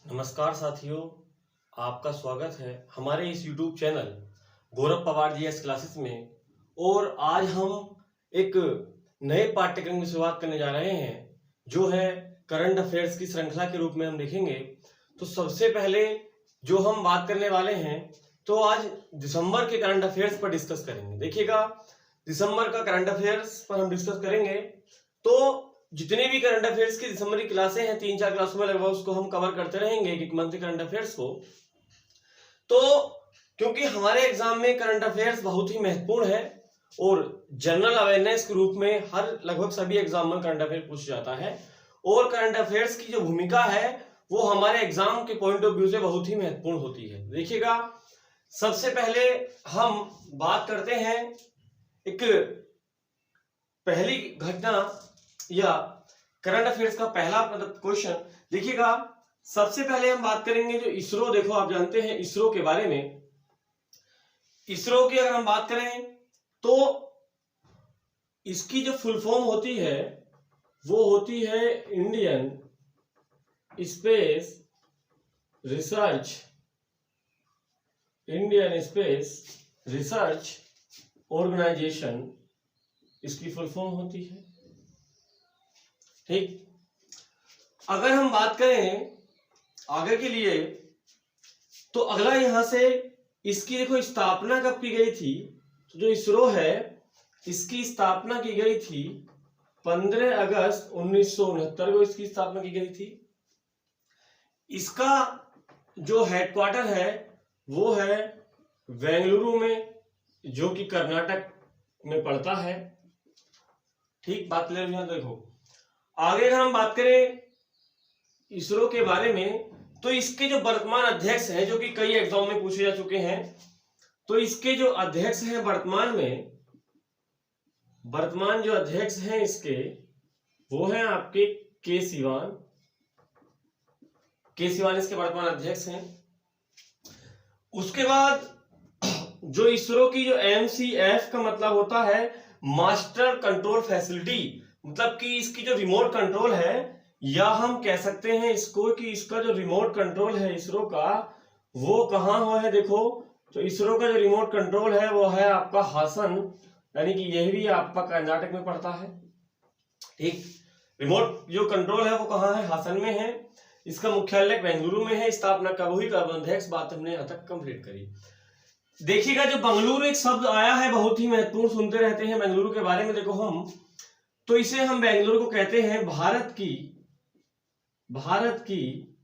नमस्कार साथियों, आपका स्वागत है हमारे इस YouTube चैनल गौरव पवार जीएस क्लासेस में। और आज हम एक नए पाठ्यक्रम की शुरुआत करने जा रहे हैं जो है करंट अफेयर्स की श्रृंखला के रूप में हम देखेंगे। तो सबसे पहले जो हम बात करने वाले हैं तो आज दिसंबर के करंट अफेयर्स पर डिस्कस करेंगे। देखिएगा, दिसंबर का करंट अफेयर्स पर हम डिस्कस करेंगे। तो जितने भी करंट अफेयर्स की दिसंबर की क्लासें हैं, 3-4 क्लासों में लगभग उसको हम कवर करते रहेंगे एक मंथ करंट अफेयर्स को। तो क्योंकि हमारे एग्जाम में करंट अफेयर्स बहुत ही महत्वपूर्ण है और जनरल अवेयरनेस के रूप में हर लगभग सभी एग्जाम में करंट अफेयर पूछा जाता है। और करंट अफेयर्स की जो भूमिका है वो हमारे एग्जाम के पॉइंट ऑफ व्यू से बहुत ही महत्वपूर्ण होती है। देखिएगा, सबसे पहले हम बात करते हैं एक पहली घटना या करंट अफेयर्स का पहला क्वेश्चन। देखिएगा, सबसे पहले हम बात करेंगे जो इसरो, देखो आप जानते हैं इसरो के बारे में। इसरो की अगर हम बात करें तो इसकी जो फुल फॉर्म होती है वो होती है इंडियन स्पेस रिसर्च ऑर्गेनाइजेशन, इसकी फुल फॉर्म होती है। ठीक, अगर हम बात करें आगे के लिए तो अगला यहां से इसकी देखो स्थापना कब की गई थी। तो जो इसरो है इसकी स्थापना की गई थी 15 अगस्त 1969 को इसकी स्थापना की गई थी। इसका जो हेडक्वार्टर है वो है बेंगलुरु में, जो कि कर्नाटक में पड़ता है। ठीक, बात ले रहे देखो आगे अगर हम बात करें इसरो के बारे में तो इसके जो वर्तमान अध्यक्ष हैं, जो कि कई एग्जाम में पूछे जा चुके हैं, तो इसके जो अध्यक्ष हैं वर्तमान जो अध्यक्ष हैं इसके वो हैं आपके के सिवान इसके वर्तमान अध्यक्ष हैं। उसके बाद जो इसरो की जो MCF का मतलब होता है मास्टर कंट्रोल फैसिलिटी, मतलब कि इसकी जो रिमोट कंट्रोल है, या हम कह सकते हैं इसको कि इसका जो रिमोट कंट्रोल है इसरो का वो कहां हुआ है। देखो, तो इसरो का जो रिमोट कंट्रोल है वो है आपका हासन, यानी कि यह भी आपका कर्नाटक में पड़ता है। ठीक, रिमोट जो कंट्रोल है वो कहां है, हासन में है। इसका मुख्यालय बेंगलुरु में है। स्थापना कब हुई, कब अध्यक्ष, बात हमने यहां तक कंप्लीट करी। देखिएगा, जो बेंगलुरु एक शब्द आया है बहुत ही महत्वपूर्ण, सुनते रहते हैं बेंगलुरु के बारे में। देखो हम तो इसे हम बेंगलुरु को कहते हैं भारत की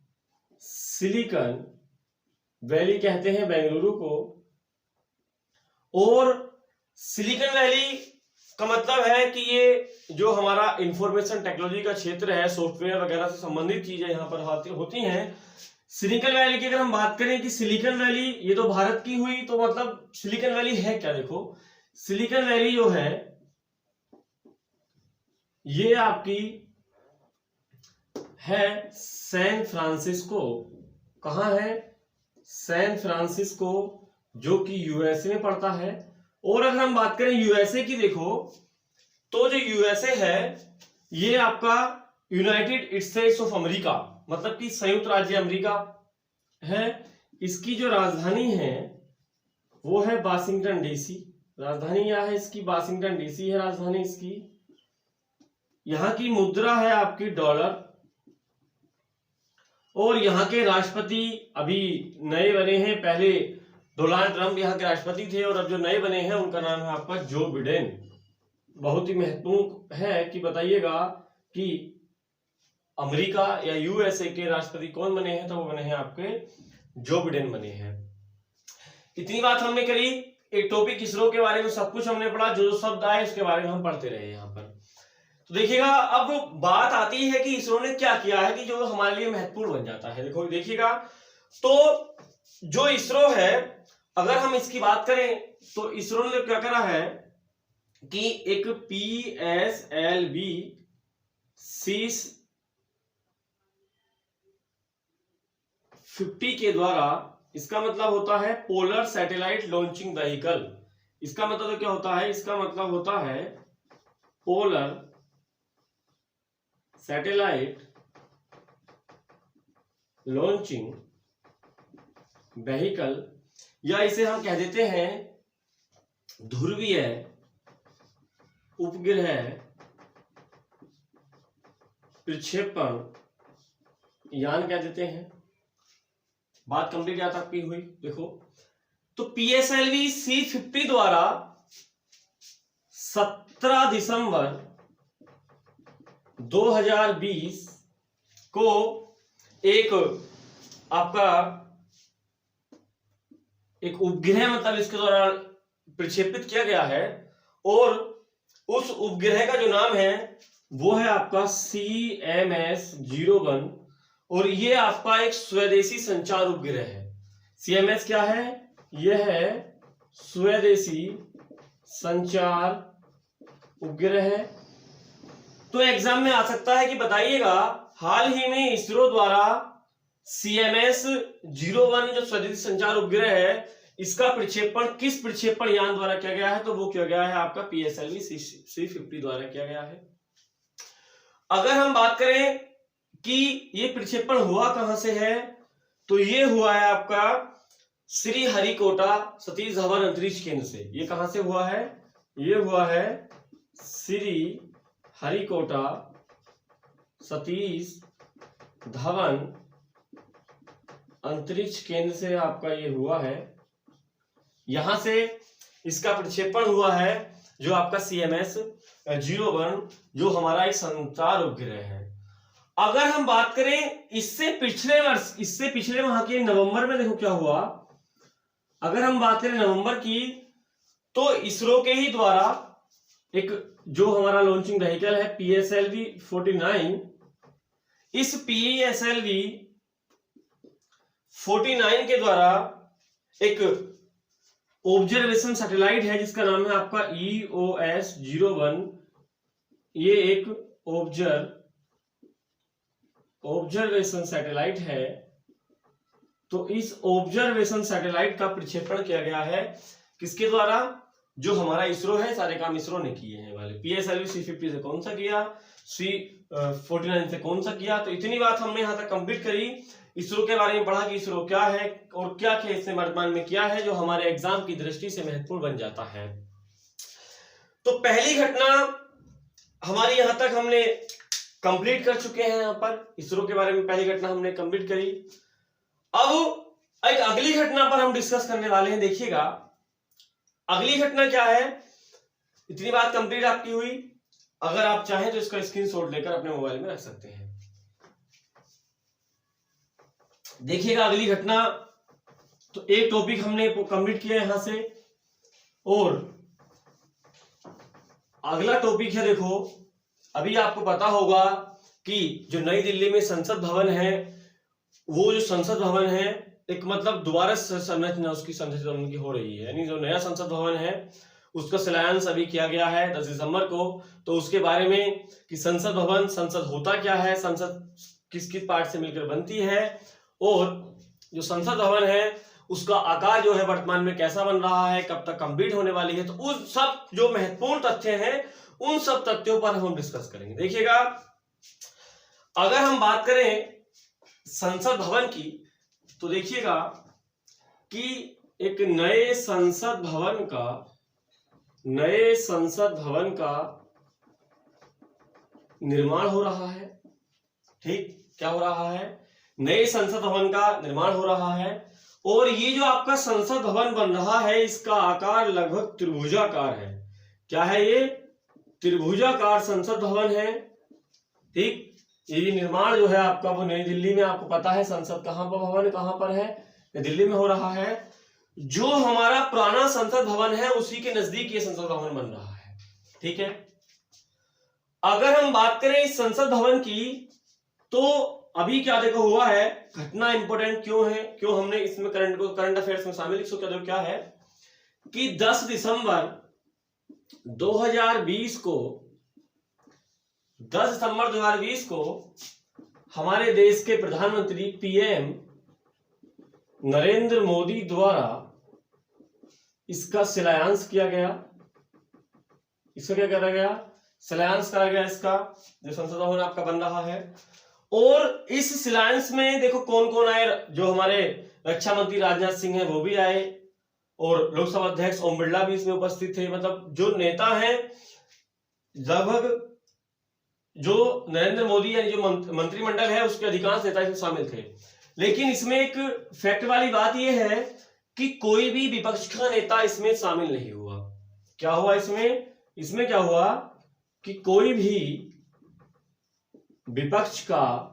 सिलिकॉन वैली कहते हैं बेंगलुरु को। और सिलिकॉन वैली का मतलब है कि ये जो हमारा इंफॉर्मेशन टेक्नोलॉजी का क्षेत्र है, सॉफ्टवेयर वगैरह से संबंधित चीजें यहाँ पर होती हैं। सिलिकॉन वैली की अगर हम बात करें कि सिलिकॉन वैली ये तो भारत की हुई, तो मतलब सिलिकॉन वैली है क्या। देखो, सिलिकॉन वैली जो है ये आपकी है सैन फ्रांसिस्को। कहां है, सैन फ्रांसिस्को, जो कि यूएसए में पड़ता है। और अगर हम बात करें यूएसए की, देखो तो जो यूएसए है ये आपका यूनाइटेड स्टेट्स ऑफ अमेरिका, मतलब कि संयुक्त राज्य अमेरिका है। इसकी जो राजधानी है वो है वाशिंगटन डीसी। राजधानी क्या है इसकी, वाशिंगटन डीसी है राजधानी इसकी। यहां की मुद्रा है आपकी डॉलर। और यहाँ के राष्ट्रपति अभी नए बने हैं, पहले डोनाल्ड ट्रंप यहाँ के राष्ट्रपति थे और अब जो नए बने हैं उनका नाम है आपका जो बिडेन। बहुत ही महत्वपूर्ण है कि बताइएगा कि अमेरिका या यूएसए के राष्ट्रपति कौन बने हैं, तो वो बने हैं आपके जो बिडेन बने हैं। इतनी बात हमने करी। एक टॉपिक इसरो के बारे में सब कुछ हमने पढ़ा, जो शब्द आए उसके बारे में हम पढ़ते रहे यहाँ पर। तो देखिएगा, अब बात आती है कि इसरो ने क्या किया है कि जो हमारे लिए महत्वपूर्ण बन जाता है। देखो देखिएगा, तो जो इसरो है अगर हम इसकी बात करें तो इसरो ने क्या करा है कि एक PSLV C50 के द्वारा, इसका मतलब होता है पोलर सैटेलाइट लॉन्चिंग व्हीकल। इसका मतलब क्या होता है, इसका मतलब होता है पोलर सैटेलाइट लॉन्चिंग व्हीकल, या इसे हम कह देते हैं ध्रुवीय उपग्रह प्रक्षेपण यान कह देते हैं। बात कंप्लीट यहाँ तक की हुई। देखो तो PSLV C-50 द्वारा 17 दिसंबर 2020 को एक आपका एक उपग्रह मतलब इसके द्वारा प्रक्षेपित किया गया है, और उस उपग्रह का जो नाम है वो है आपका CMS-01, और ये आपका एक स्वदेशी संचार उपग्रह है। CMS क्या है? यह है स्वदेशी संचार उपग्रह है। तो एग्जाम में आ सकता है कि बताइएगा हाल ही में इसरो द्वारा CMS-01 जो स्वदेशी संचार उपग्रह है, इसका प्रक्षेपण किस प्रक्षेपण यान द्वारा किया गया है? तो वो किया गया है आपका PSLV C-50 द्वारा किया गया है। अगर हम बात करें कि ये प्रक्षेपण हुआ कहां से है, तो ये हुआ है आपका श्री हरिकोटा सतीश धवन अंतरिक्ष केंद्र से। ये कहां से हुआ है? ये हुआ है श्री हरिकोटा सतीश धवन अंतरिक्ष केंद्र से आपका ये हुआ है। यहां से इसका प्रक्षेपण हुआ है जो आपका CMS-01 जो हमारा एक संचार उपग्रह है। अगर हम बात करें इससे पिछले वर्ष, इससे पिछले माह के नवंबर में देखो क्या हुआ। अगर हम बात करें नवंबर की, तो इसरो के ही द्वारा एक जो हमारा लॉन्चिंग व्हीकल है PSLV-49, इस PSLV-49 के द्वारा एक ऑब्जर्वेशन सैटेलाइट है जिसका नाम है आपका EOS-01। ये एक ऑब्जर्वेशन सैटेलाइट है। तो इस ऑब्जर्वेशन सैटेलाइट का प्रक्षेपण किया गया है किसके द्वारा? जो हमारा इसरो है, सारे काम इसरो ने किए हैं वाले। PSLV C-50 से कौन सा किया, C-49 से कौन सा किया। तो इतनी बात हमने यहां तक कंप्लीट करी। इसरो के बारे में पढ़ा कि इसरो क्या है और क्या क्या इसने वर्तमान में किया है, जो हमारे एग्जाम की दृष्टि से महत्वपूर्ण बन जाता है। तो पहली घटना हमारी यहां तक हमने कंप्लीट कर चुके हैं। यहां पर इसरो के बारे में पहली घटना हमने कंप्लीट करी। अब एक अगली घटना पर हम डिस्कस करने वाले हैं। देखिएगा अगली घटना क्या है। इतनी बात कंप्लीट आपकी हुई। अगर आप चाहें तो इसका स्क्रीनशॉट लेकर अपने मोबाइल में रख सकते हैं। देखिएगा अगली घटना, तो एक टॉपिक हमने कंप्लीट किया यहां से, और अगला टॉपिक है। देखो अभी आपको पता होगा कि जो नई दिल्ली में संसद भवन है, वो जो संसद भवन है एक मतलब दोबारा संरचना उसकी संरचना उनकी हो रही है, यानी जो नया संसद भवन है उसका शिलान्यास अभी किया गया है 10 दिसंबर को। तो उसके बारे में कि संसद भवन, संसद होता क्या है, संसद किस किस पार्ट से मिलकर बनती है, और जो संसद भवन है उसका आकार जो है वर्तमान में कैसा बन रहा है, कब तक कंप्लीट होने वाली है। तो उन सब जो महत्वपूर्ण तथ्य हैं उन सब तथ्यों पर हम डिस्कस करेंगे। देखिएगा अगर हम बात करें संसद भवन की, तो देखिएगा कि एक नए संसद भवन का निर्माण हो रहा है। ठीक, क्या हो रहा है? नए संसद भवन का निर्माण हो रहा है। और ये जो आपका संसद भवन बन रहा है इसका आकार लगभग त्रिभुजाकार है। क्या है ये? त्रिभुजाकार संसद भवन है। ठीक, ये निर्माण जो है आपका वो नई दिल्ली में, आपको पता है संसद कहां पर, भवन कहां पर है, दिल्ली में हो रहा है। जो हमारा पुराना संसद भवन है उसी के नजदीक ये संसद भवन बन रहा है। ठीक है, अगर हम बात करें इस संसद भवन की, तो अभी क्या देखो हुआ है, घटना इंपॉर्टेंट क्यों है, क्यों हमने इसमें करंट अफेयर्स में शामिल क्या है कि 10 दिसंबर 2020 को हमारे देश के प्रधानमंत्री PM नरेंद्र मोदी द्वारा इसका शिलान्यास किया गया। इसका क्या करा गया? शिलान्यास करा गया इसका, जो संसद भवन आपका बन रहा है। और इस शिलान्यास में देखो कौन कौन आए, जो हमारे रक्षा मंत्री राजनाथ सिंह है वो भी आए और लोकसभा अध्यक्ष ओम बिरला भी इसमें उपस्थित थे। मतलब जो नेता हैं लगभग जो नरेंद्र मोदी यानी जो मंत्रिमंडल है उसके अधिकांश नेता इसमें शामिल थे। लेकिन इसमें एक फैक्ट वाली बात यह है कि कोई भी विपक्ष का नेता इसमें शामिल नहीं हुआ। क्या हुआ इसमें क्या हुआ कि कोई भी विपक्ष का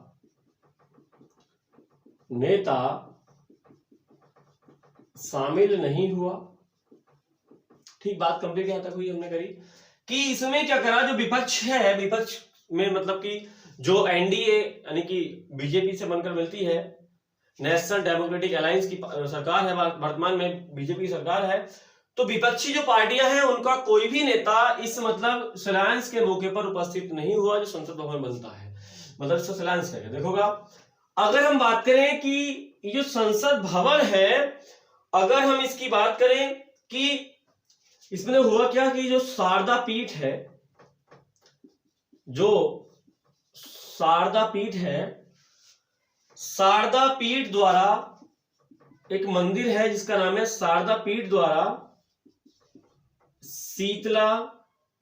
नेता शामिल नहीं हुआ। ठीक, बात कंप्लीट यहां तक हुई हमने करी कि इसमें क्या करा, जो विपक्ष है, विपक्ष में मतलब कि जो एनडीए यानी कि बीजेपी से बनकर मिलती है, नेशनल डेमोक्रेटिक अलायंस की सरकार है, वर्तमान में बीजेपी की सरकार है, तो विपक्षी जो पार्टियां हैं उनका कोई भी नेता इस मतलब शिलान्यास के मौके पर उपस्थित नहीं हुआ जो संसद भवन बनता है, मतलब इसका शिलान्यास करके देखोगा। अगर हम बात करें कि ये जो संसद भवन है, अगर हम इसकी बात करें कि इसमें हुआ क्या कि जो शारदा पीठ है, जो शारदा पीठ है, शारदा पीठ द्वारा एक मंदिर है जिसका नाम है शारदा पीठ द्वारा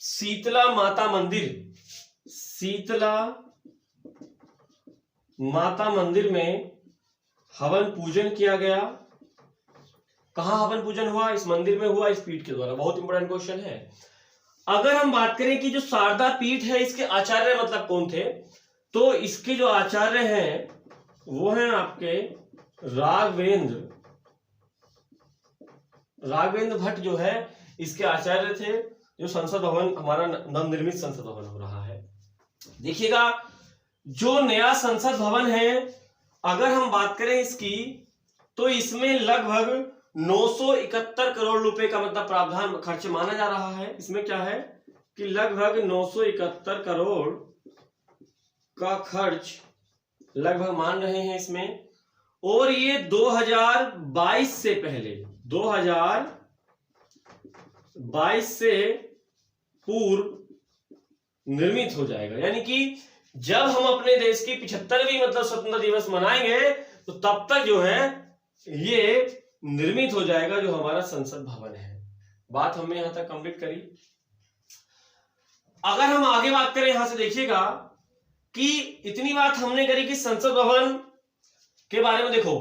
शीतला माता मंदिर, शीतला माता मंदिर में हवन पूजन किया गया। कहां हवन पूजन हुआ? इस मंदिर में हुआ, इस पीठ के द्वारा। बहुत इंपॉर्टेंट क्वेश्चन है। अगर हम बात करें कि जो शारदा पीठ है इसके आचार्य मतलब कौन थे, तो इसके जो आचार्य हैं वो हैं आपके राघवेंद्र भट्ट जो है इसके आचार्य थे, जो संसद भवन हमारा नवनिर्मित संसद भवन हो रहा है। देखिएगा जो नया संसद भवन है, अगर हम बात करें इसकी, तो इसमें लगभग 971 करोड़ रुपए का मतलब प्रावधान खर्च माना जा रहा है। इसमें क्या है कि लगभग 971 करोड़ का खर्च लगभग मान रहे हैं इसमें, और ये 2022 से पहले, 2022 से पूर्व निर्मित हो जाएगा। यानी कि जब हम अपने देश की 75वीं मतलब स्वतंत्रता दिवस मनाएंगे तो तब तक जो है ये निर्मित हो जाएगा जो हमारा संसद भवन है। बात हमने यहां तक कंप्लीट करी। अगर हम आगे बात करें, यहां से देखिएगा कि इतनी बात हमने करी कि संसद भवन के बारे में। देखो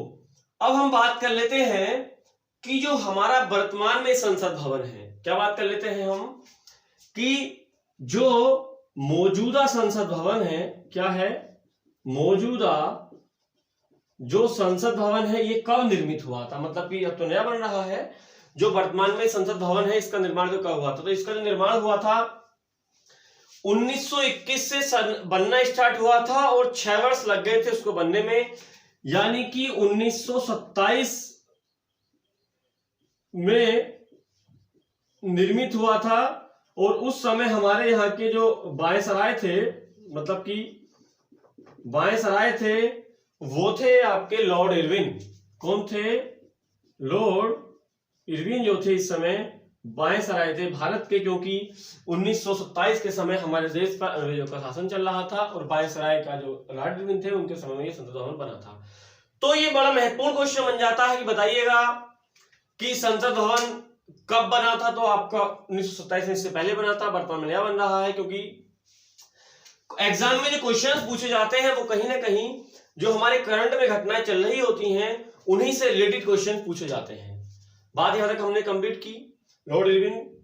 अब हम बात कर लेते हैं कि जो हमारा वर्तमान में संसद भवन है, क्या बात कर लेते हैं हम कि जो मौजूदा संसद भवन है, क्या है मौजूदा जो संसद भवन है ये कब निर्मित हुआ था, मतलब कि अब तो नया बन रहा है। जो वर्तमान में संसद भवन है इसका निर्माण जो कब हुआ था, तो इसका जो निर्माण हुआ था 1921 से बनना स्टार्ट हुआ था और 6 वर्ष लग गए थे उसको बनने में। यानी कि 1927 में निर्मित हुआ था। और उस समय हमारे यहाँ के जो वायसराय थे, मतलब कि वायसराय थे, वो थे आपके लॉर्ड इरविन। कौन थे? लॉर्ड इरविन जो थे इस समय वायसराय थे भारत के, क्योंकि 1927 के समय हमारे देश पर अंग्रेजों का शासन चल रहा था और वायसराय का जो लॉर्ड इरविन थे उनके समय में ये संसद भवन बना था। तो ये बड़ा महत्वपूर्ण क्वेश्चन बन जाता है कि बताइएगा कि संसद भवन कब बना था, तो आपका 1927 में, इससे पहले बना था, वर्तमान में नया बन रहा है। क्योंकि एग्जाम में जो क्वेश्चन पूछे जाते हैं वो कहीं ना कहीं जो हमारे करंट में घटनाएं चल रही होती हैं उन्हीं से रिलेटेड क्वेश्चन पूछे जाते हैं। बात यहां तक हमने कंप्लीट की। लॉर्ड इरविन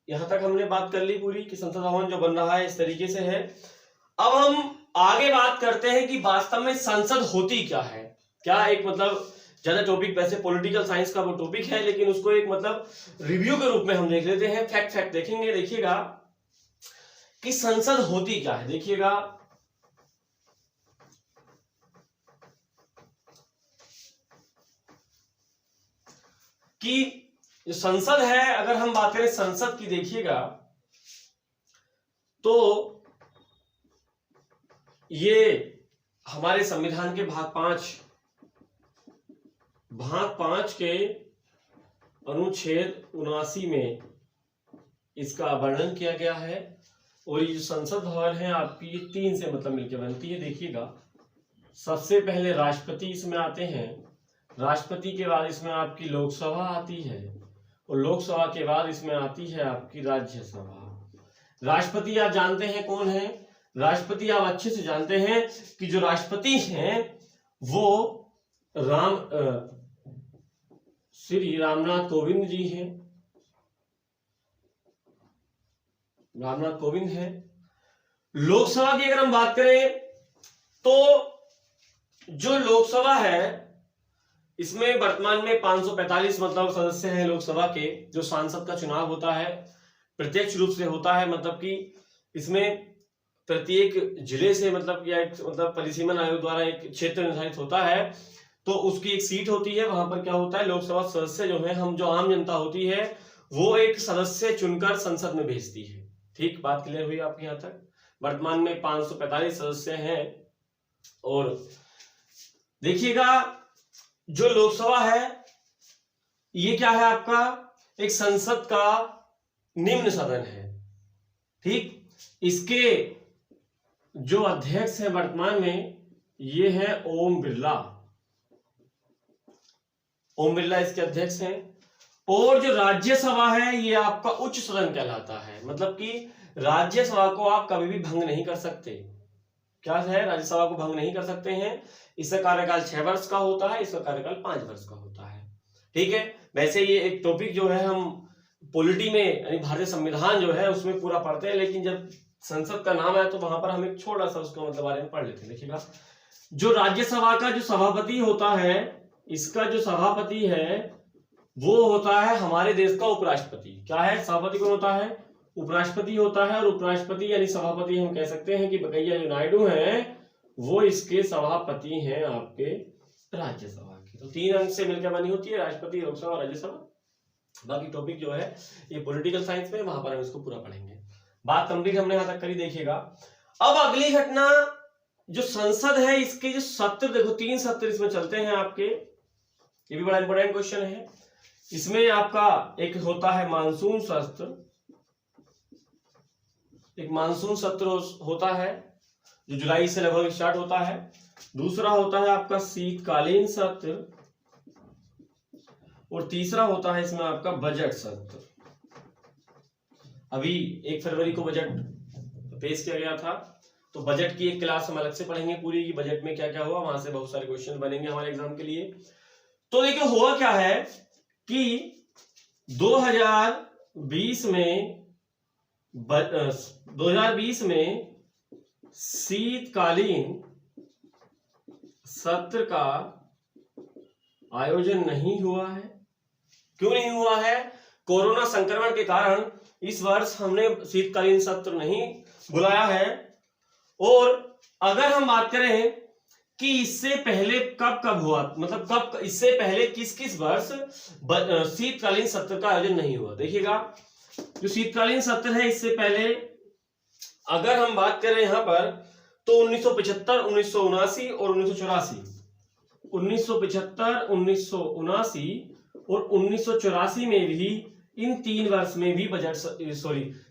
यहां तक हमने बात कर ली पूरी कि संसद भवन जो बन रहा है इस तरीके से है। अब हम आगे बात करते हैं कि वास्तव में संसद होती क्या है। क्या एक मतलब ज्यादा टॉपिक वैसे पॉलिटिकल साइंस का वो टॉपिक है, लेकिन उसको एक मतलब रिव्यू के रूप में हम देख लेते हैं। फैक्ट देखेंगे। देखिएगा कि संसद होती क्या है। देखिएगा कि जो संसद है, अगर हम बात करें संसद की, देखिएगा तो ये हमारे संविधान के भाग 5 के अनुच्छेद 79 में इसका वर्णन किया गया है। और ये जो संसद भवन है आपकी, ये 3 से मतलब मिलकर बनती है। देखिएगा सबसे पहले राष्ट्रपति इसमें आते हैं, राष्ट्रपति के बाद इसमें आपकी लोकसभा आती है और लोकसभा के बाद इसमें आती है आपकी राज्यसभा। राष्ट्रपति आप जानते हैं कौन है? राष्ट्रपति आप अच्छे से जानते हैं कि जो राष्ट्रपति हैं वो श्री रामनाथ कोविंद जी हैं, रामनाथ कोविंद हैं। लोकसभा की अगर हम बात करें तो जो लोकसभा है इसमें वर्तमान में 545 मतलब सदस्य हैं लोकसभा के। जो सांसद का चुनाव होता है प्रत्यक्ष रूप से होता है, मतलब कि इसमें प्रत्येक जिले से मतलब परिसीमन आयोग द्वारा एक क्षेत्र निर्धारित होता है, तो उसकी एक सीट होती है। वहां पर क्या होता है, लोकसभा सदस्य जो है, हम जो आम जनता होती है वो एक सदस्य चुनकर संसद में भेजती है। ठीक, बात क्लियर हुई आपके यहाँ तक? वर्तमान में 545 सदस्य हैं। और देखिएगा जो लोकसभा है ये क्या है आपका, एक संसद का निम्न सदन है। ठीक, इसके जो अध्यक्ष हैं वर्तमान में ये है ओम बिरला, ओम बिरला इसके अध्यक्ष हैं। और जो राज्यसभा है ये आपका उच्च सदन कहलाता है, मतलब कि राज्यसभा को आप कभी भी भंग नहीं कर सकते। क्या है, राज्यसभा को भंग नहीं कर सकते हैं। इसका कार्यकाल 6 वर्ष का होता है, इसका कार्यकाल 5 वर्ष का होता है। ठीक है, वैसे ये एक टॉपिक जो है हम पॉलिटी में यानी भारतीय संविधान जो है उसमें पूरा पढ़ते हैं, लेकिन जब संसद का नाम है तो वहां पर हम एक छोटा सा उसका मतलब बारे में पढ़ लेते हैं। देखिएगा जो राज्यसभा का जो सभापति होता है, इसका जो सभापति है वो होता है हमारे देश का उपराष्ट्रपति। क्या है, सभापति कौन होता है? उपराष्ट्रपति होता है। और उपराष्ट्रपति यानी सभापति हम कह सकते हैं कि बकैया जो नायडू हैं वो इसके सभापति हैं आपके राज्यसभा के। तो 3 अंक से मिलकर बनी होती है राष्ट्रपति, लोकसभा, राज्यसभा। बाकी टॉपिक जो है ये पॉलिटिकल साइंस में, वहां पर हम इसको पूरा पढ़ेंगे। बात कंप्लीट हमने यहां तक करी। देखिएगा अब अगली घटना, जो संसद है इसके जो सत्र, देखो 3 सत्र इसमें चलते हैं आपके। ये भी बड़ा इंपॉर्टेंट क्वेश्चन है। इसमें आपका एक होता है मानसून सत्र, एक मानसून सत्र होता है जो जुलाई से लगभग स्टार्ट होता है। दूसरा होता है आपका शीतकालीन सत्र और तीसरा होता है इसमें आपका बजट सत्र। अभी 1 फरवरी को बजट पेश किया गया था, तो बजट की एक क्लास हम अलग से पढ़ेंगे पूरी, की बजट में क्या क्या हुआ, वहां से बहुत सारे क्वेश्चन बनेंगे हमारे एग्जाम के लिए। तो देखिए हुआ क्या है कि 2020 में शीतकालीन सत्र का आयोजन नहीं हुआ है। क्यों नहीं हुआ है? कोरोना संक्रमण के कारण इस वर्ष हमने शीतकालीन सत्र नहीं बुलाया है। और अगर हम बात करें कि इससे पहले कब हुआ, मतलब कब, इससे पहले किस वर्ष शीतकालीन सत्र का आयोजन नहीं हुआ। देखिएगा जो शीतकालीन सत्र है इससे पहले अगर हम बात करें यहां पर तो 1975, 1979 और 1984, 1975, 1979 और 1984 में भी, इन 3 वर्ष में भी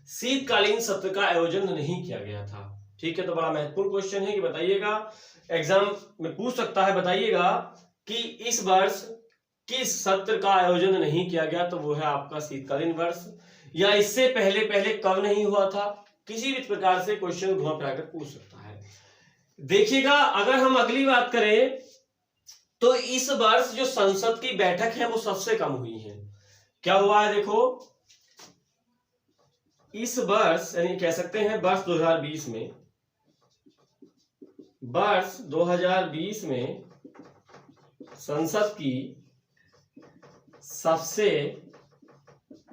शीतकालीन सत्र का आयोजन नहीं किया गया था। ठीक है, तो बड़ा महत्वपूर्ण क्वेश्चन है कि बताइएगा, एग्जाम में पूछ सकता है, बताइएगा कि इस वर्ष किस सत्र का आयोजन नहीं किया गया, तो वो है आपका शीतकालीन वर्ष। या इससे पहले कब नहीं हुआ था, किसी भी प्रकार से क्वेश्चन घुमा फिरा कर पूछ सकता है। देखिएगा अगर हम अगली बात करें तो इस वर्ष जो संसद की बैठक है वो सबसे कम हुई है। क्या हुआ है, देखो इस वर्ष यानी कह सकते हैं वर्ष 2020 में संसद की सबसे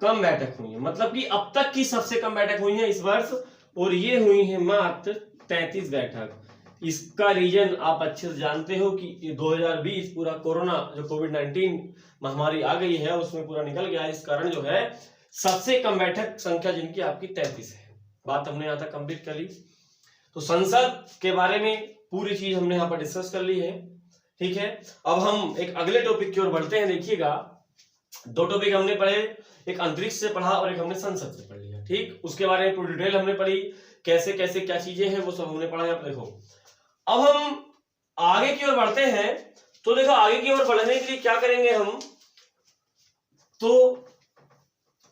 कम बैठक हुई है, मतलब कि अब तक की सबसे कम बैठक हुई है इस वर्ष, और ये हुई है मात्र 33 बैठक। इसका रीजन आप अच्छे से जानते हो कि 2020 पूरा कोरोना जो कोविड-19 महामारी आ गई है उसमें पूरा निकल गया, इस कारण जो है सबसे कम बैठक संख्या जिनकी आपकी 33 है। बात हमने यहाँ तक कंप्लीट कर ली। तो संसद के बारे में पूरी चीज हमने यहाँ पर डिस्कस कर ली है। ठीक है, अब हम एक अगले टॉपिक की ओर बढ़ते हैं। देखिएगा 2 टॉपिक हमने पढ़े, एक अंतरिक्ष से पढ़ा और एक हमने संसद से पढ़ लिया। ठीक, उसके बारे में पूरी डिटेल हमने पढ़ी, कैसे कैसे क्या चीजें हैं वो सब हमने पढ़ा है। आप देखो अब हम आगे की ओर बढ़ते हैं तो देखो आगे की ओर बढ़ने के लिए क्या करेंगे हम, तो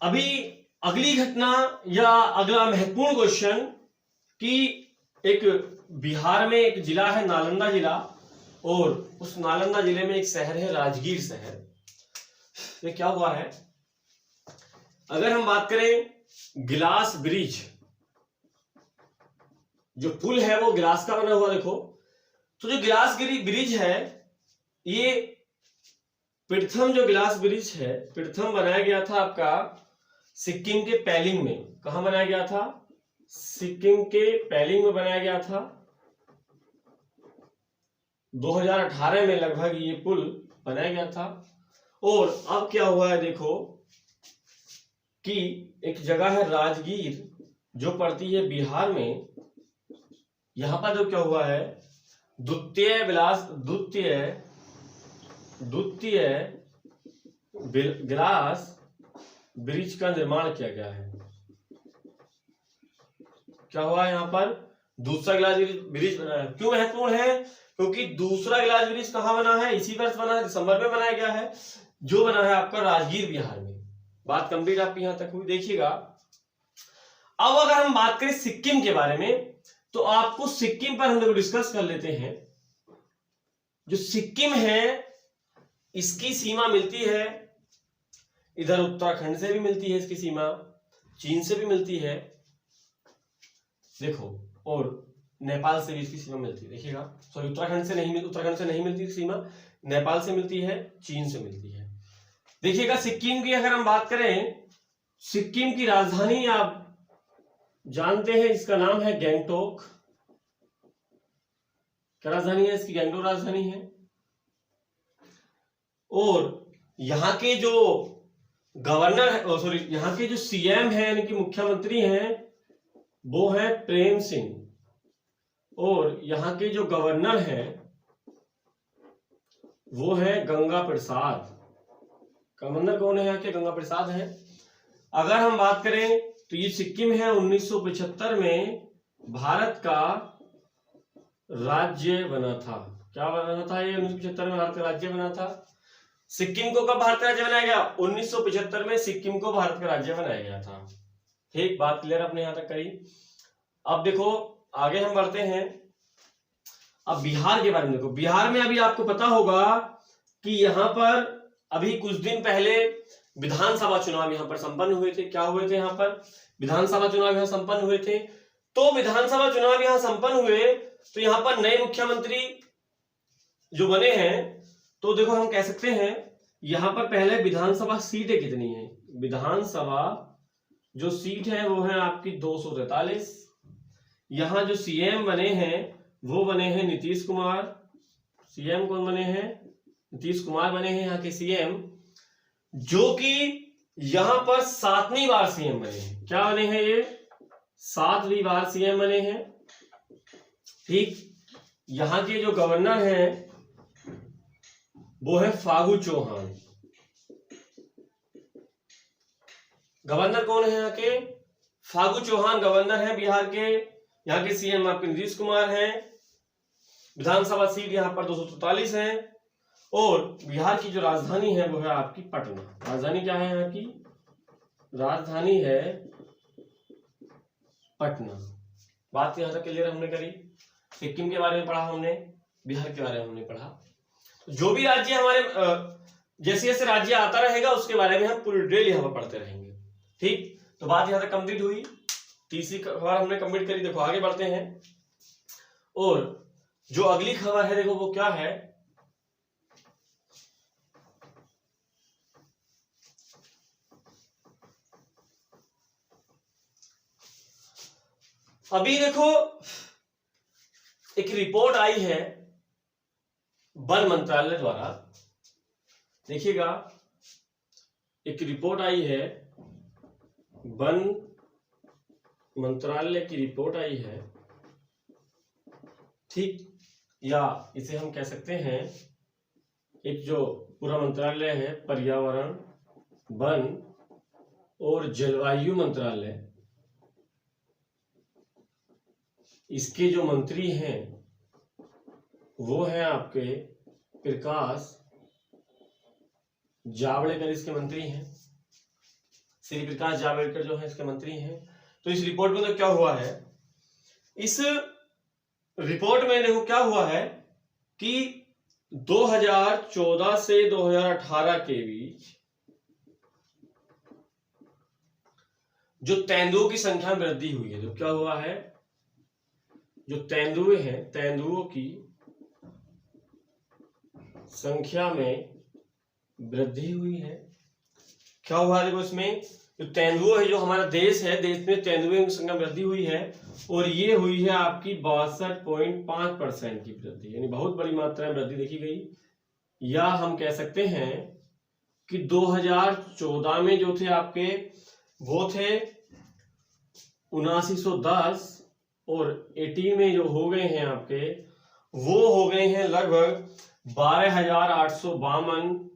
अभी अगली घटना या अगला महत्वपूर्ण क्वेश्चन कि एक बिहार में एक जिला है नालंदा जिला, और उस नालंदा जिले में एक शहर है राजगीर शहर। ये क्या हुआ है, अगर हम बात करें गिलास ब्रिज, जो पुल है वो गिलास का बना हुआ, देखो तो जो गिलास ब्रिज है, ये प्रथम जो गिलास ब्रिज है प्रथम बनाया गया था आपका सिक्किम के पैलिंग में। कहां बनाया गया था, सिक्किम के पैलिंग में बनाया गया था। 2018 में लगभग ये पुल बनाया गया था। और अब क्या हुआ है देखो कि एक जगह है राजगीर जो पड़ती है बिहार में, यहां पर जो क्या हुआ है द्वितीय गिलास ब्रिज का निर्माण किया गया है। क्या हुआ है, यहां पर दूसरा गिलास ब्रिज बना है। क्यों महत्वपूर्ण है, क्योंकि दूसरा गिलास ब्रिज कहां बना है, इसी वर्ष बना है, दिसंबर में बनाया गया है, जो बना है आपका राजगीर बिहार में। बात कंप्लीट आपकी यहां तक हुई। देखिएगा अब अगर हम बात करें सिक्किम के बारे में, तो आपको सिक्किम पर हम लोग डिस्कस कर लेते हैं। जो सिक्किम है इसकी सीमा मिलती है इधर उत्तराखंड से भी मिलती है, इसकी सीमा चीन से भी मिलती है देखो, और नेपाल से भी इसकी सीमा मिलती है। देखिएगा सॉरी उत्तराखंड से नहीं मिलती सीमा, नेपाल से मिलती है, चीन से मिलती है। देखिएगा सिक्किम की अगर हम बात करें, सिक्किम की राजधानी आप जानते हैं, इसका नाम है गैंगटोक। क्या राजधानी है इसकी, गैंगटोक राजधानी है। और यहाँ के जो गवर्नर है, सॉरी यहाँ के जो सीएम है यानी कि मुख्यमंत्री हैं वो है प्रेम सिंह, और यहाँ के जो गवर्नर हैं वो है गंगा प्रसाद। गवर्नर कौन है यहाँ के, गंगा प्रसाद है। अगर हम बात करें तो ये सिक्किम है 1975 में भारत का राज्य बना था। क्या बना था ये, 1975 में भारत का राज्य बना था। सिक्किम को कब भारत का राज्य बनाया गया, 1975 में सिक्किम को भारत का राज्य बनाया गया था। ठीक, बात क्लियर आपने यहां तक करी। अब देखो आगे हम बढ़ते हैं, अब बिहार के बारे में देखो। बिहार में अभी आपको पता होगा कि यहां पर अभी कुछ दिन पहले विधानसभा चुनाव यहां पर संपन्न हुए थे। क्या हुए थे, यहां पर विधानसभा चुनाव यहां संपन्न हुए थे। तो विधानसभा चुनाव यहां संपन्न हुए तो यहां पर नए मुख्यमंत्री जो बने हैं, तो देखो हम कह सकते हैं यहां पर पहले विधानसभा सीटें कितनी है, विधानसभा जो सीट है वो है आपकी 243। यहां जो सीएम बने हैं वो बने हैं नीतीश कुमार। सीएम कौन बने हैं, नीतीश कुमार बने हैं यहाँ के सीएम, जो कि यहां पर 7वीं बार सीएम बने हैं। क्या बने हैं ये, 7वीं बार सीएम बने हैं। ठीक, यहां के जो गवर्नर हैं वो है फागू चौहान। गवर्नर कौन है यहाँ के, फागू चौहान गवर्नर हैं बिहार के। यहाँ के सीएम आपके नीतीश कुमार हैं। विधानसभा सीट यहाँ पर 243 है। और बिहार की जो राजधानी है वो है आपकी पटना। राजधानी क्या है यहाँ की, राजधानी है पटना। बात यहां तक क्लियर हमने करी। सिक्किम के बारे में पढ़ा हमने, बिहार के बारे में हमने पढ़ा। जो भी राज्य हमारे जैसे जैसे राज्य आता रहेगा उसके बारे में हम पूरी डिटेल यहाँ पर पढ़ते रहेंगे। ठीक, तो बात यहां तक कंप्लीट हुई, तीसरी खबर हमने कंप्लीट करी। देखो आगे बढ़ते हैं, और जो अगली खबर है देखो वो क्या है, अभी देखो एक रिपोर्ट आई है वन मंत्रालय द्वारा। देखिएगा एक रिपोर्ट आई है, वन मंत्रालय की रिपोर्ट आई है। ठीक, या इसे हम कह सकते हैं एक जो पूरा मंत्रालय है पर्यावरण, वन और जलवायु मंत्रालय, इसके जो मंत्री हैं वो है आपके प्रकाश जावड़ेकर, इसके मंत्री हैं। श्री प्रकाश जावड़ेकर जो है इसके मंत्री हैं। तो इस रिपोर्ट में तो क्या हुआ है, इस रिपोर्ट में देखो क्या हुआ है कि 2014 से 2018 के बीच जो तेंदुओं की संख्या में वृद्धि हुई है, जो क्या हुआ है, जो तेंदुए हैं, तेंदुओं की संख्या में वृद्धि हुई है। क्या हुआ देखो, इसमें जो तेंदुए है, जो हमारा देश है, देश में तेंदुए की संख्या में वृद्धि हुई है और ये हुई है आपकी 62.5% की वृद्धि, यानी बहुत बड़ी मात्रा में वृद्धि देखी गई। या हम कह सकते हैं कि 2014 में जो थे आपके वो थे 7910 और 18 में जो हो गए हैं आपके वो हो गए हैं लगभग 12,852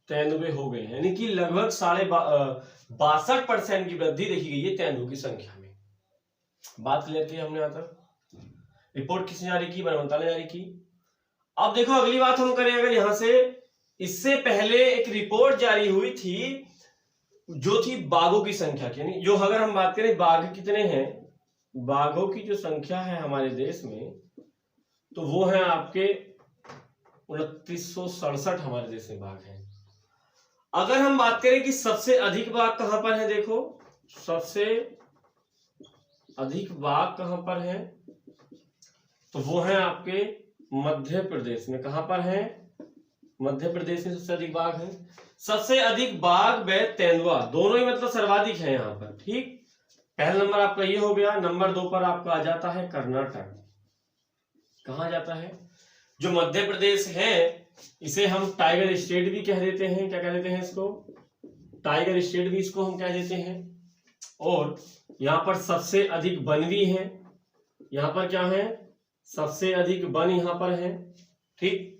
तेंदुए हो गए हैं, यानी कि लगभग 62% की वृद्धि देखी गई है तेंदुओं की संख्या में। बात क्लियर की हमने यहां तक। रिपोर्ट किसने जारी की, वन मंत्रालय ने जारी की। अब देखो अगली बात हम करें, अगर यहां से इससे पहले एक रिपोर्ट जारी हुई थी जो थी बाघों की संख्या की, यानी जो अगर हम बात करें बाघ कितने हैं, बाघों की जो संख्या है हमारे देश में तो वो है आपके 2967 हमारे देश में बाघ हैं। अगर हम बात करें कि सबसे अधिक बाघ कहां पर है, देखो सबसे अधिक बाघ कहां पर है तो वो है आपके मध्य प्रदेश में। कहां पर है, मध्य प्रदेश में सबसे अधिक बाघ है। सबसे अधिक बाघ व तेंदुआ दोनों ही मतलब सर्वाधिक है यहाँ पर, ठीक। पहला नंबर आपका ये हो गया। नंबर 2 पर आपका आ जाता है कर्नाटक। कहा जाता है, जो मध्य प्रदेश है इसे हम टाइगर स्टेट भी कह देते हैं। क्या कह देते हैं इसको, टाइगर स्टेट भी इसको हम कह देते हैं। और यहाँ पर सबसे अधिक वन भी है, यहाँ पर क्या है, सबसे अधिक वन यहाँ पर है, ठीक।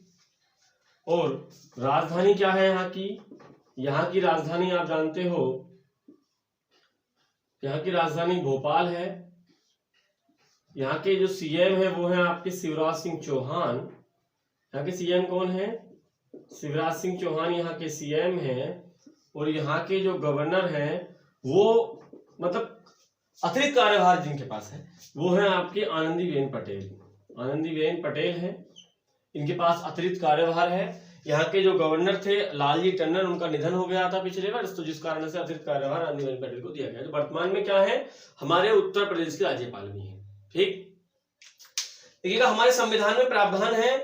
और राजधानी क्या है यहाँ की राजधानी आप जानते हो, यहाँ की राजधानी भोपाल है। यहाँ के जो सीएम है वो है आपके शिवराज सिंह चौहान। यहाँ के सीएम कौन है, शिवराज सिंह चौहान यहाँ के सीएम हैं। और यहाँ के जो गवर्नर हैं वो मतलब अतिरिक्त कार्यभार जिनके पास है वो है आपकी आनंदीबेन पटेल। आनंदीबेन पटेल है, इनके पास अतिरिक्त कार्यभार है। यहाँ के जो गवर्नर थे लालजी टंडन, उनका निधन हो गया था पिछले वर्ष, तो जिस कारण से अतिरिक्त कार्यभार आनंदीबेन पटेल को दिया गया। जो वर्तमान में क्या है, हमारे उत्तर प्रदेश के राज्यपाल भी हैं, ठीक। देखिएगा हमारे संविधान में प्रावधान है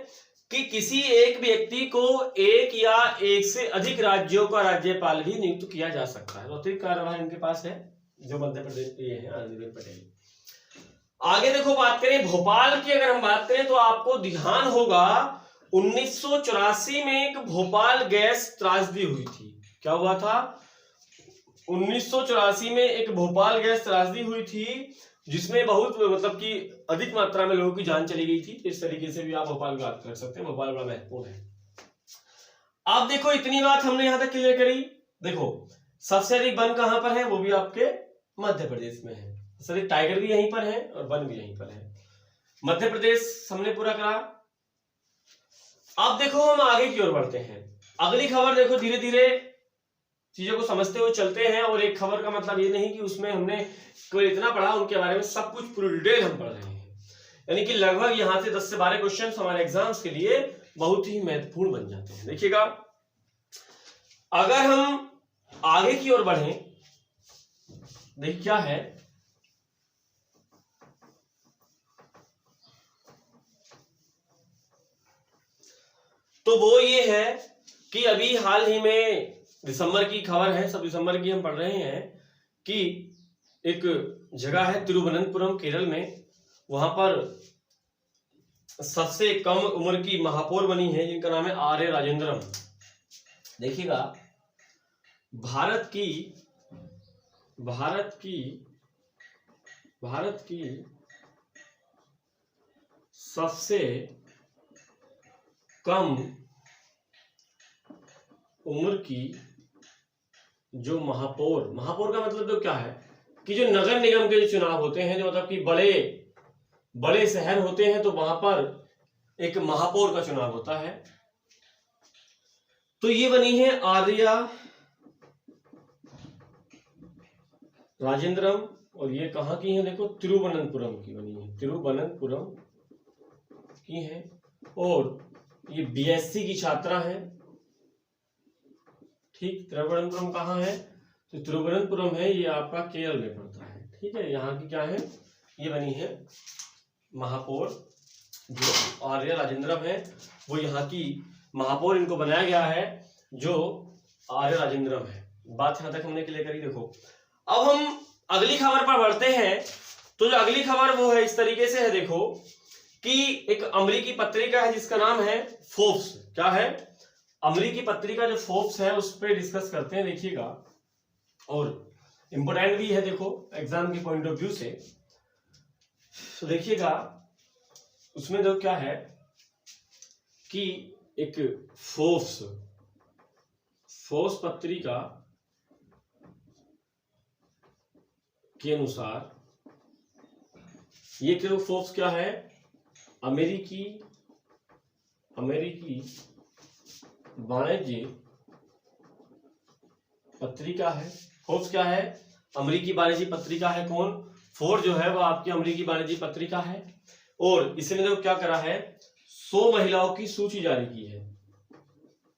कि किसी एक व्यक्ति को एक या एक से अधिक राज्यों का राज्यपाल भी नियुक्त किया जा सकता है। तो अतिरिक्त कार्यभार इनके पास है जो मध्य प्रदेश के ये है आनंदीबेन पटेल। आगे देखो बात करें भोपाल की, अगर हम बात करें तो आपको ध्यान होगा 1984 में एक भोपाल गैस त्रासदी हुई थी। क्या हुआ था, 1984 में एक भोपाल गैस त्रासदी हुई थी जिसमें बहुत मतलब कि अधिक मात्रा में लोगों की जान चली गई थी। इस तरीके से भी आप भोपाल की बात कर सकते हैं, भोपाल बड़ा महत्वपूर्ण है। आप देखो इतनी बात हमने यहां तक क्लियर करी। देखो सबसे अधिक वन कहां पर है, वो भी आपके मध्य प्रदेश में है। सबसे अधिक टाइगर भी यहीं पर है और वन भी यहीं पर है। मध्य प्रदेश हमने पूरा करा। अब देखो हम आगे की ओर बढ़ते हैं। अगली खबर देखो, धीरे धीरे चीजों को समझते हुए चलते हैं। और एक खबर का मतलब ये नहीं कि उसमें हमने कोई इतना पढ़ा उनके बारे में सब कुछ पूरी डिटेल हम पढ़ रहे हैं, यानी कि लगभग यहां से 10 से 12 क्वेश्चन हमारे एग्जाम्स के लिए बहुत ही महत्वपूर्ण बन जाते हैं। देखिएगा अगर हम आगे की ओर बढ़े, देखिए क्या है, तो वो ये है कि अभी हाल ही में दिसंबर की खबर है, सब दिसंबर की हम पढ़ रहे हैं कि एक जगह है तिरुवनंतपुरम केरल में, वहां पर सबसे कम उम्र की महापौर बनी है जिनका नाम है आर्य राजेंद्रम। देखिएगा भारत की सबसे कम उम्र की जो महापौर का मतलब तो क्या है कि जो नगर निगम के जो चुनाव होते हैं, जो मतलब कि बड़े शहर होते हैं, तो वहां पर एक महापौर का चुनाव होता है। तो ये बनी है आर्या राजेंद्रम, और ये कहाँ की है देखो, तिरुवनंतपुरम की बनी है, तिरुवनंतपुरम की है। और ये बीएससी की छात्रा है। ठीक, तिरुवनंतपुरम कहाँ है, तो तिरुवनंतपुरम है, ये आपका केरल में पड़ता है। ठीक है, यहाँ की क्या है, ये बनी है महापौर, जो आर्या राजेंद्रम है वो यहाँ की महापौर, इनको बनाया गया है जो आर्या राजेंद्रम है। बात यहाँ तक हमने क्लियर करी। देखो अब हम अगली खबर पर बढ़ते हैं। तो जो अगली खबर वो है इस तरीके से है, देखो कि एक अमेरिकी पत्रिका है जिसका नाम है फोर्ब्स। क्या है, अमेरिकी पत्रिका जो फोर्ब्स है उस पर डिस्कस करते हैं, देखिएगा, और इंपोर्टेंट भी है देखो एग्जाम के पॉइंट ऑफ व्यू से। तो देखिएगा उसमें तो क्या है कि एक फोर्ब्स पत्रिका के अनुसार ये क्यों फोर्ब्स क्या है, अमेरिकी वाणिज्य पत्रिका है। फोर्ब्स क्या है, अमेरिकी वाणिज्य पत्रिका है। कौन, फोर्ब्स जो है वो आपकी अमेरिकी वाणिज्य पत्रिका है। और इसने तो क्या करा है, 100 महिलाओं की सूची जारी की है।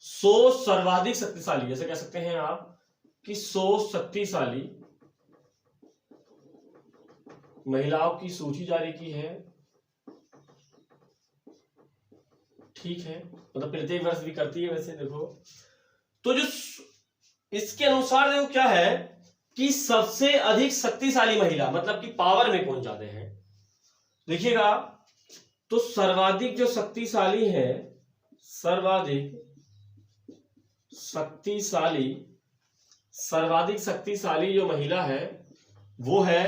100 सर्वाधिक शक्तिशाली, जैसे कह सकते हैं आप कि 100 शक्तिशाली महिलाओं की सूची जारी की है। ठीक है, मतलब प्रत्येक वर्ष भी करती है वैसे। देखो तो जो इसके अनुसार देखो क्या है कि सबसे अधिक शक्तिशाली महिला, मतलब कि पावर में कौन ज्यादा है, देखिएगा। तो सर्वाधिक जो शक्तिशाली है, सर्वाधिक शक्तिशाली जो महिला है वो है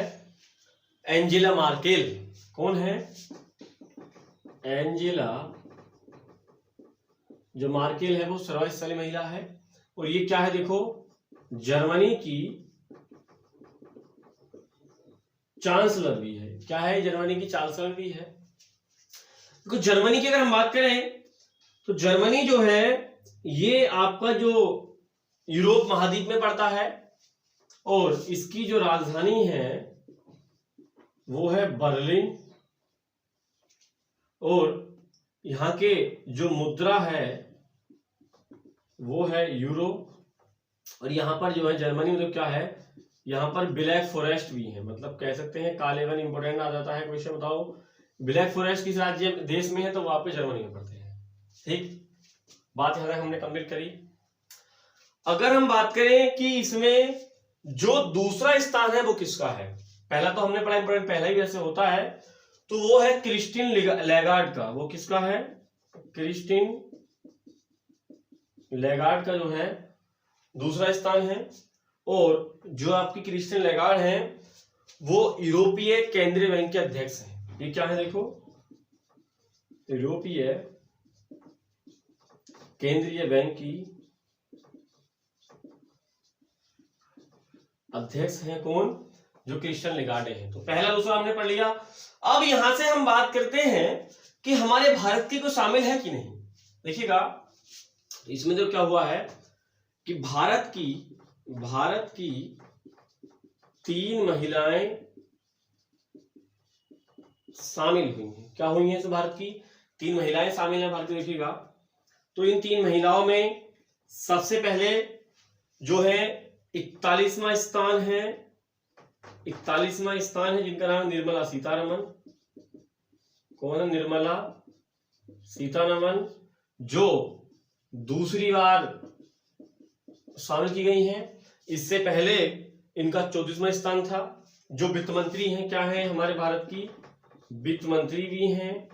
एंजेला मार्केल। कौन है, एंजेला जो मार्केल है वो सर्वशक्तिशाली महिला है। और ये क्या है देखो, जर्मनी की चांसलर भी है। क्या है, जर्मनी की चांसलर भी है। देखो जर्मनी की अगर हम बात करें तो जर्मनी जो है ये आपका जो यूरोप महाद्वीप में पड़ता है, और इसकी जो राजधानी है वो है बर्लिन। और यहाँ के जो मुद्रा है वो है यूरो। और यहाँ पर जो है जर्मनी में तो क्या है, यहाँ पर ब्लैक फॉरेस्ट भी है, मतलब कह सकते हैं काले वन इंपोर्टेंट आ जाता है। क्वेश्चन बताओ ब्लैक फॉरेस्ट किस राज्य देश में है, तो वहां पे जर्मनी में पड़ते हैं। ठीक, बात यहाँ तक हमने कंप्लीट करी। अगर हम बात करें कि इसमें जो दूसरा स्थान है वो किसका है, पहला तो हमने पढ़ा इंपोर्टेंट, पहला ही वैसे होता है, तो वो है क्रिस्टीन लेगार्ड का। वो किसका है, क्रिस्टीन लेगार्ड का जो है दूसरा स्थान है। और जो आपकी क्रिस्टीन लेगार्ड है वो यूरोपीय केंद्रीय बैंक के अध्यक्ष हैं। ये क्या है देखो, यूरोपीय केंद्रीय बैंक की अध्यक्ष हैं। कौन, जो क्रिस्टीन लेगार्डे हैं। तो पहला दूसरा हमने पढ़ लिया। अब यहां से हम बात करते हैं कि हमारे भारत की को शामिल है कि नहीं। देखिएगा इसमें जो क्या हुआ है कि भारत की 3 महिलाएं शामिल हुई हैं। क्या हुई हैं, भारत की 3 महिलाएं शामिल हैं भारत की। देखिएगा तो इन 3 महिलाओं में सबसे पहले जो है 41वां स्थान है, 41वां स्थान है जिनका नाम है निर्मला सीतारमन। कौन है, निर्मला सीतारमन, जो दूसरी बार शामिल की गई हैं। इससे पहले इनका 34वां स्थान था। जो वित्त मंत्री हैं, क्या है हमारे भारत की वित्त मंत्री भी हैं।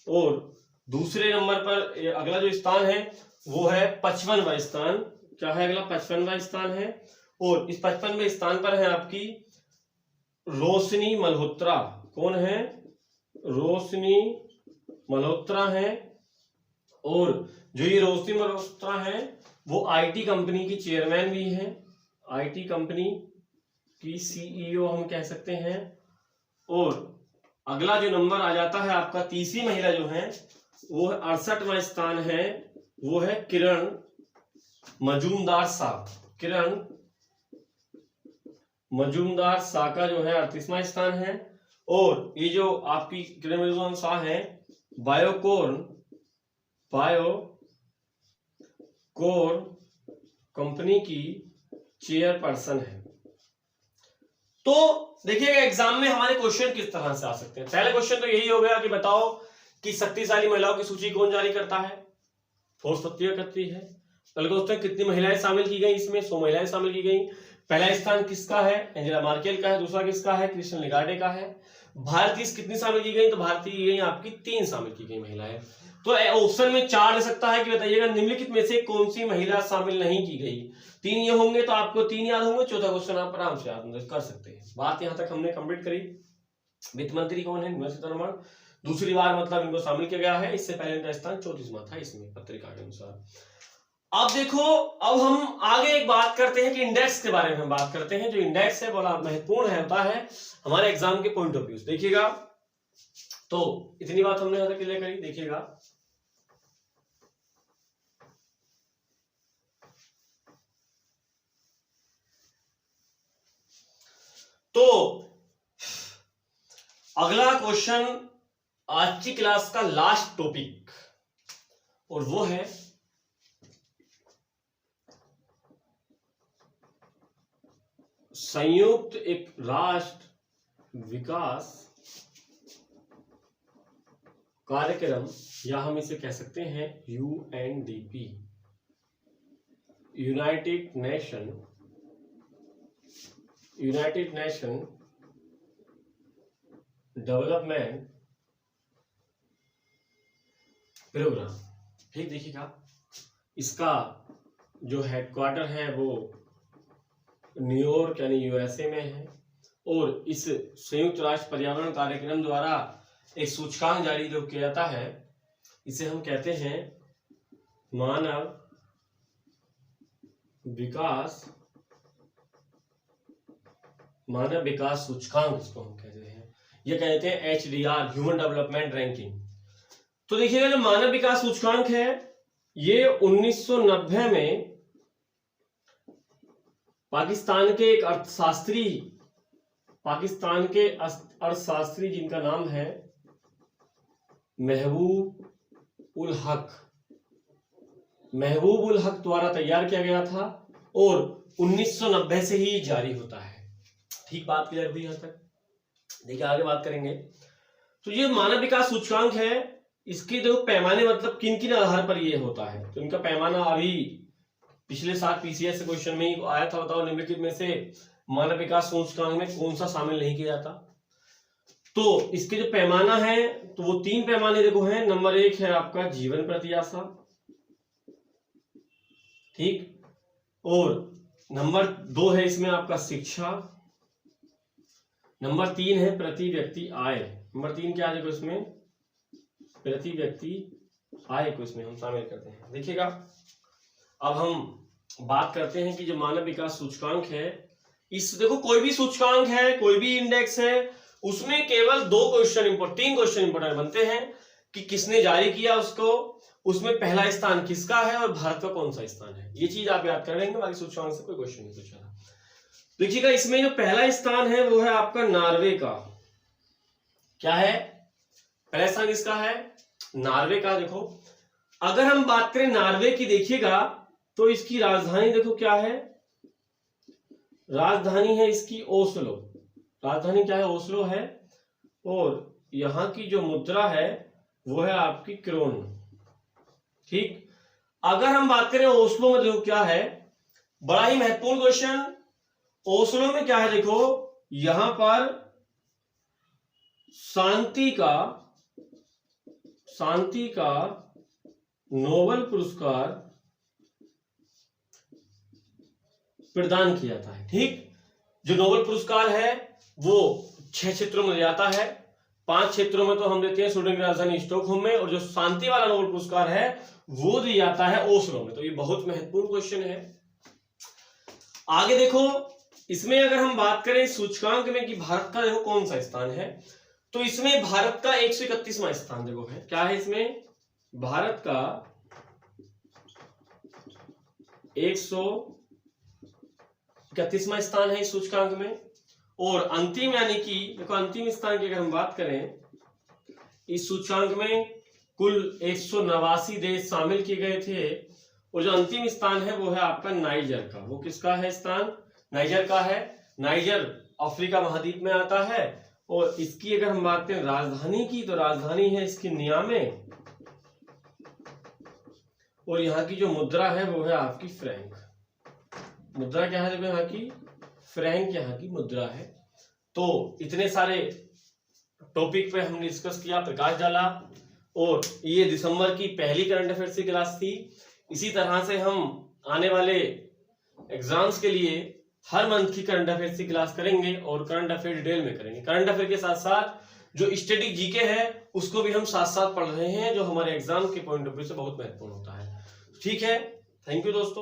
और दूसरे नंबर पर अगला जो स्थान है वो है 55वां स्थान। क्या है अगला, 55वां स्थान है। और इस 55वें स्थान पर है आपकी रोशनी मल्होत्रा। कौन है, रोशनी मल्होत्रा है। और जो ये रोशनी मल्होत्रा है वो आईटी कंपनी की चेयरमैन भी हैं, आईटी कंपनी की सीईओ हम कह सकते हैं। और अगला जो नंबर आ जाता है आपका, तीसरी महिला जो है वो 68वां स्थान है, वो है किरण मजूमदार शाह। किरण मजूमदार शाह का जो है 38वां स्थान है। और ये जो आपकी किरण मजूमदार शाह है बायोकोर कंपनी की चेयरपर्सन है। तो देखिएगा एग्जाम में हमारे क्वेश्चन किस तरह से आ सकते हैं। पहला क्वेश्चन तो यही हो गया कि बताओ कि शक्तिशाली महिलाओं की सूची कौन जारी करता है? फोर्स पत्रिका करती है। पहले दोस्तों कितनी महिलाएं शामिल की गई इसमें? 100 महिलाएं शामिल की गई। पहला स्थान किसका है? एंजेला मार्केल का है। दूसरा किसका है? क्रिस्टिन लिगार्डे का है। भारतीय कितनी शामिल की गई? तो भारतीय की गई आपकी 3 शामिल की गई महिलाएं। तो ऑप्शन में 4 ले सकता है कि बताइएगा निम्नलिखित में से कौन सी महिला शामिल नहीं की गई। 3 ये होंगे तो आपको 3 याद होंगे। चौथा क्वेश्चन आप आराम से याद कर सकते हैं। बात यहां तक हमने कंप्लीट करी। वित्त मंत्री कौन है? निर्मला सीतारमण। दूसरी बार मतलब इनको शामिल किया गया है। इससे पहले इनका स्थान 34वां था इसमें पत्रिका के अनुसार। अब देखो, अब हम आगे एक बात करते हैं कि इंडेक्स के बारे में हम बात करते हैं। जो इंडेक्स है बड़ा महत्वपूर्ण है होता है हमारे एग्जाम के पॉइंट ऑफ व्यू से। देखिएगा, तो इतनी बात हमने यहां तक क्लियर करी। देखिएगा, तो अगला क्वेश्चन आज की क्लास का लास्ट टॉपिक, और वो है संयुक्त एक राष्ट्र विकास कार्यक्रम, या हम इसे कह सकते हैं UNDP, United Nation development programme. ठीक, देखिएगा, इसका जो हेडक्वार्टर है वो न्यूयॉर्क यानी यूएसए में है। और इस संयुक्त राष्ट्र पर्यावरण कार्यक्रम द्वारा एक सूचकांक जारी जो किया जाता है, इसे हम कहते हैं मानव विकास सूचकांक, इसको हम कहते हैं। ये कहते हैं HDR, ह्यूमन डेवलपमेंट रैंकिंग। तो देखिएगा, जो मानव विकास सूचकांक है ये 1990 में पाकिस्तान के अर्थशास्त्री जिनका नाम है महबूब उल हक द्वारा तैयार किया गया था और 1990 से ही जारी होता है। ठीक, बात क्लियर हुई यहां तक? देखिए, आगे बात करेंगे। तो ये मानव विकास सूचकांक है, इसके जो पैमाने मतलब किन किन आधार पर ये होता है। तो इनका पैमाना अभी पिछले साल PCS क्वेश्चन में ही आया था। बताओ निम्नलिखित में से मानव विकास सूचकांक में कौन सा शामिल नहीं किया जाता? तो इसके जो पैमाना है तो वो 3 पैमाने देखो हैं। नंबर 1 है आपका जीवन प्रत्याशा, ठीक, और नंबर 2 है इसमें आपका शिक्षा, नंबर 3 है प्रति व्यक्ति आय। नंबर 3 क्या है देखो, इसमें प्रति व्यक्ति आय को इसमें हम शामिल करते हैं। देखिएगा, अब हम बात करते हैं कि जो मानव विकास सूचकांक है, इस देखो कोई भी सूचकांक है, कोई भी इंडेक्स है, उसमें केवल 3 क्वेश्चन इंपोर्टेंट बनते हैं कि किसने जारी किया उसको, उसमें पहला स्थान किसका है और भारत का कौन सा स्थान है। ये चीज आप याद कर लेंगे, बाकी सूचकांक से कोई क्वेश्चन नहीं पूछा। देखिएगा, इसमें जो पहला स्थान है वो है आपका नॉर्वे का। क्या है पहला स्थान? किसका है? नॉर्वे का। देखो, अगर हम बात करें नॉर्वे की, देखिएगा तो इसकी राजधानी देखो क्या है, राजधानी है इसकी ओस्लो। राजधानी क्या है? ओस्लो है। और यहां की जो मुद्रा है वो है आपकी क्रोन। ठीक, अगर हम बात करें ओस्लो में देखो क्या है, बड़ा ही महत्वपूर्ण क्वेश्चन। ओस्लो में क्या है देखो, यहां पर शांति का नोबेल पुरस्कार प्रदान किया जाता है। ठीक, जो नोबेल पुरस्कार है वो 6 क्षेत्रों में जाता है। 5 क्षेत्रों में तो हम देते हैं स्वीडन की राजधानी स्टॉकहोम में, और जो शांति वाला नोबेल पुरस्कार है वो दिया जाता है ओस्लो में। तो ये बहुत महत्वपूर्ण क्वेश्चन है। आगे देखो, इसमें अगर हम बात करें सूचकांक में कि भारत का देखो कौन सा स्थान है, तो इसमें भारत का 131वां स्थान देखो है। क्या है इसमें? भारत का 131वां स्थान है इस सूचकांक में। और अंतिम यानी कि देखो अंतिम स्थान की अगर हम बात करें इस सूचकांक में कुल 189 देश शामिल किए गए थे। और जो अंतिम स्थान है वो है आपका नाइजर का। वो किसका है स्थान? नाइजर का है। नाइजर अफ्रीका महाद्वीप में आता है। और इसकी अगर हम बात करें राजधानी की तो राजधानी है इसकी नियामे। और यहाँ की जो मुद्रा है वो है आपकी फ्रैंक। मुद्रा क्या है देखो यहाँ की? फ्रैंक यहाँ की मुद्रा है। तो इतने सारे टॉपिक पे हमने डिस्कस किया, प्रकाश डाला। और ये दिसंबर की पहली करंट अफेयर्स की क्लास थी। इसी तरह से हम आने वाले एग्जाम्स के लिए हर मंथ की करंट अफेयर्स की क्लास करेंगे और करंट अफेयर डिटेल में करेंगे। करंट अफेयर के साथ साथ जो स्टैटिक जीके है उसको भी हम साथ साथ पढ़ रहे हैं, जो हमारे एग्जाम के पॉइंट ऑफ व्यू से बहुत महत्वपूर्ण होता है। ठीक है, थैंक यू दोस्तों।